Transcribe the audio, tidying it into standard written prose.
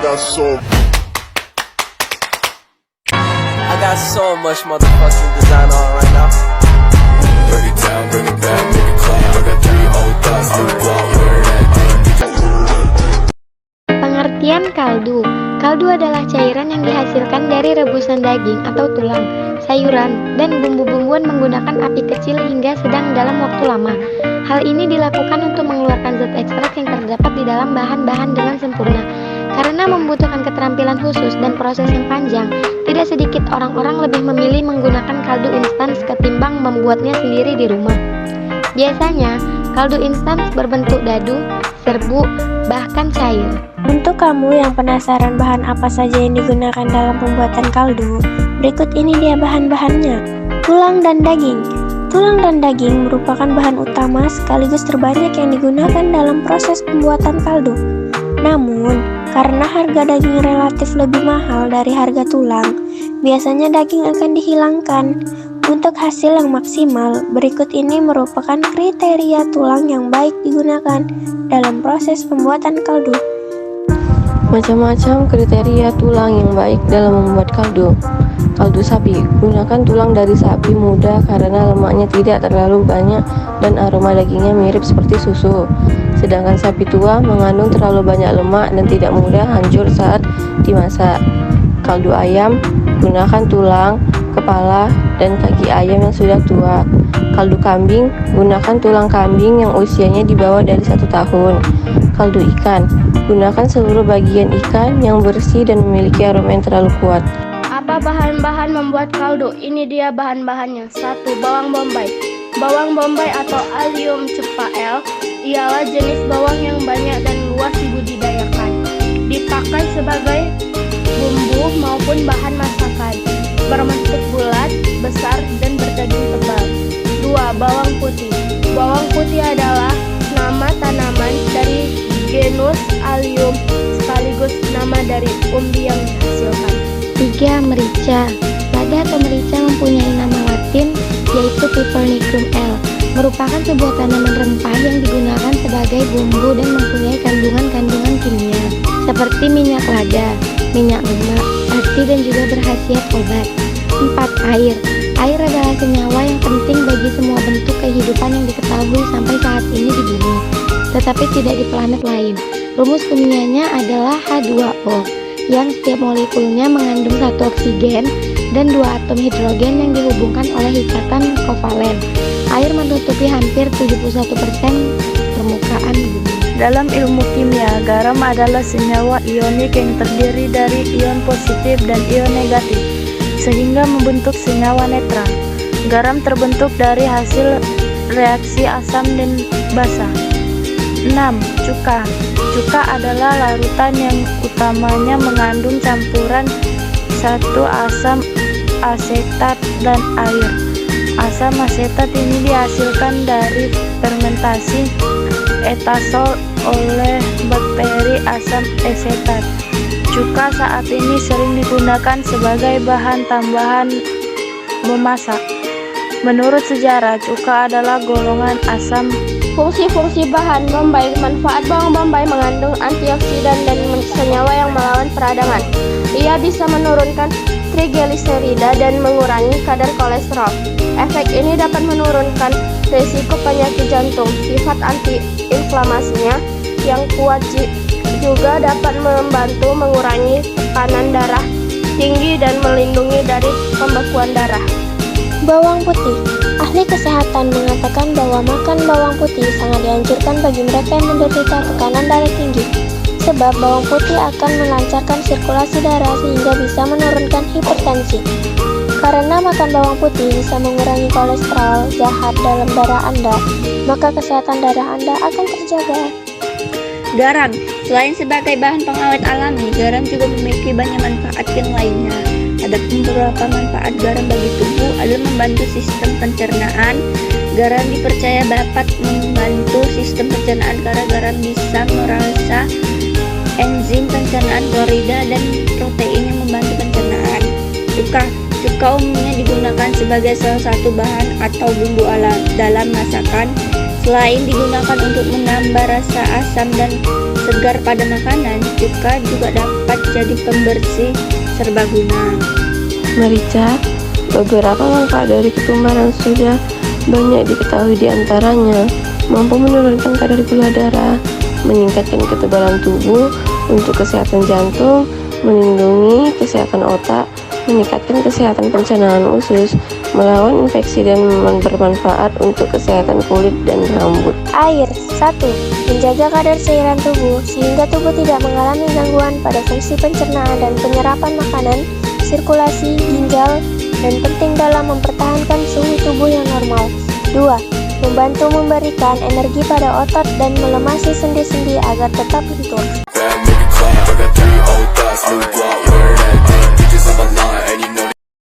I got so much motherfucking design on right now. Break it down, bring it back, make it clap. I got 3 old thoughts to walk, wear that thing. Pengertian kaldu. Kaldu adalah cairan yang dihasilkan dari rebusan daging atau tulang, sayuran, dan bumbu-bumbuan menggunakan api kecil hingga sedang dalam waktu lama. Hal ini dilakukan untuk mengeluarkan zat ekstrak yang terdapat di dalam bahan-bahan dengan sempurna. Karena membutuhkan keterampilan khusus dan proses yang panjang, tidak sedikit orang-orang lebih memilih menggunakan kaldu instan ketimbang membuatnya sendiri di rumah. Biasanya, kaldu instan berbentuk dadu, serbuk, bahkan cair. Untuk kamu yang penasaran bahan apa saja yang digunakan dalam pembuatan kaldu, berikut ini dia bahan-bahannya. Tulang dan daging. Tulang dan daging merupakan bahan utama sekaligus terbanyak yang digunakan dalam proses pembuatan kaldu. Namun, karena harga daging relatif lebih mahal dari harga tulang, biasanya daging akan dihilangkan. Untuk hasil yang maksimal, berikut ini merupakan kriteria tulang yang baik digunakan dalam proses pembuatan kaldu. Macam-macam kriteria tulang yang baik dalam membuat kaldu. Kaldu sapi, gunakan tulang dari sapi muda karena lemaknya tidak terlalu banyak dan aroma dagingnya mirip seperti susu. Sedangkan sapi tua mengandung terlalu banyak lemak dan tidak mudah hancur saat dimasak. Kaldu ayam, gunakan tulang, kepala, dan kaki ayam yang sudah tua. Kaldu kambing, gunakan tulang kambing yang usianya di bawah dari 1 tahun. Kaldu ikan, gunakan seluruh bagian ikan yang bersih dan memiliki aroma yang terlalu kuat. Apa bahan-bahan membuat kaldu? Ini dia bahan-bahannya. 1. Bawang bombay. Bawang bombay atau Allium cepael ialah jenis bawang yang banyak dan luas dibudidayakan. Dipakai sebagai bumbu maupun bahan masakan. Berbentuk bulat, besar, dan berdaging tebal. 2. Bawang putih. Bawang putih adalah nama tanaman dari genus Allium sekaligus nama dari umbi yang dihasilkan. 3. Merica. Lada atau merica mempunyai nama latin yaitu Pipernicum L. Merupakan sebuah tanaman rempah yang digunakan sebagai bumbu dan mempunyai kandungan-kandungan kimia seperti minyak lada, minyak lemak, hati dan juga berkhasiat obat. 4. Air. Air adalah senyawa yang penting bagi semua bentuk kehidupan yang diketahui sampai saat ini di bumi, tetapi tidak di planet lain. Rumus kimianya adalah H2O, yang setiap molekulnya mengandung 1 oksigen dan 2 atom hidrogen yang dihubungkan oleh ikatan kovalen. Air menutupi hampir 71% permukaan bumi. Dalam ilmu kimia, garam adalah senyawa ionik yang terdiri dari ion positif dan ion negatif, sehingga membentuk senyawa netral. Garam terbentuk dari hasil reaksi asam dan basa. 6. Cuka. Cuka adalah larutan yang utamanya mengandung campuran 1 asam asetat dan air. Asam asetat ini dihasilkan dari fermentasi etasol oleh bakteri asam asetat. Cuka saat ini sering digunakan sebagai bahan tambahan memasak. Menurut sejarah, cuka adalah golongan asam. Fungsi-fungsi bahan bombay. Manfaat bawang bombay mengandung antioksidan dan senyawa yang melawan peradangan. Ia bisa menurunkan trigliserida dan mengurangi kadar kolesterol. Efek ini dapat menurunkan risiko penyakit jantung. Sifat antiinflamasinya yang kuat juga dapat membantu mengurangi tekanan darah tinggi dan melindungi dari pembekuan darah. Bawang putih. Ahli kesehatan mengatakan bahwa makan bawang putih sangat dianjurkan bagi mereka yang menderita tekanan darah tinggi, sebab bawang putih akan melancarkan sirkulasi darah sehingga bisa menurunkan hipertensi. Karena makan bawang putih bisa mengurangi kolesterol jahat dalam darah Anda, maka kesehatan darah Anda akan terjaga. Garam. Selain sebagai bahan pengawet alami, garam juga memiliki banyak manfaat yang lainnya. Ada beberapa manfaat garam bagi tubuh adalah membantu sistem pencernaan. Garam dipercaya dapat membantu sistem pencernaan karena garam bisa merasa enzim pencernaan klorida dan protein yang membantu pencernaan. Cuka umumnya digunakan sebagai salah satu bahan atau bumbu dalam masakan Selain digunakan untuk menambah rasa asam dan segar pada makanan, cuka juga dapat jadi pembersih serbaguna. Merica, beberapa manfaat dari ketumbaran sudah banyak diketahui, diantaranya mampu menurunkan kadar gula darah, meningkatkan ketebalan tubuh, untuk kesehatan jantung, melindungi kesehatan otak, meningkatkan kesehatan pencernaan usus, melawan infeksi dan bermanfaat untuk kesehatan kulit dan rambut. Air 1. Menjaga kadar cairan tubuh sehingga tubuh tidak mengalami gangguan pada fungsi pencernaan dan penyerapan makanan, sirkulasi, ginjal, dan penting dalam mempertahankan suhu tubuh yang normal. 2. Membantu memberikan energi pada otot dan melemasi sendi-sendi agar tetap lentur.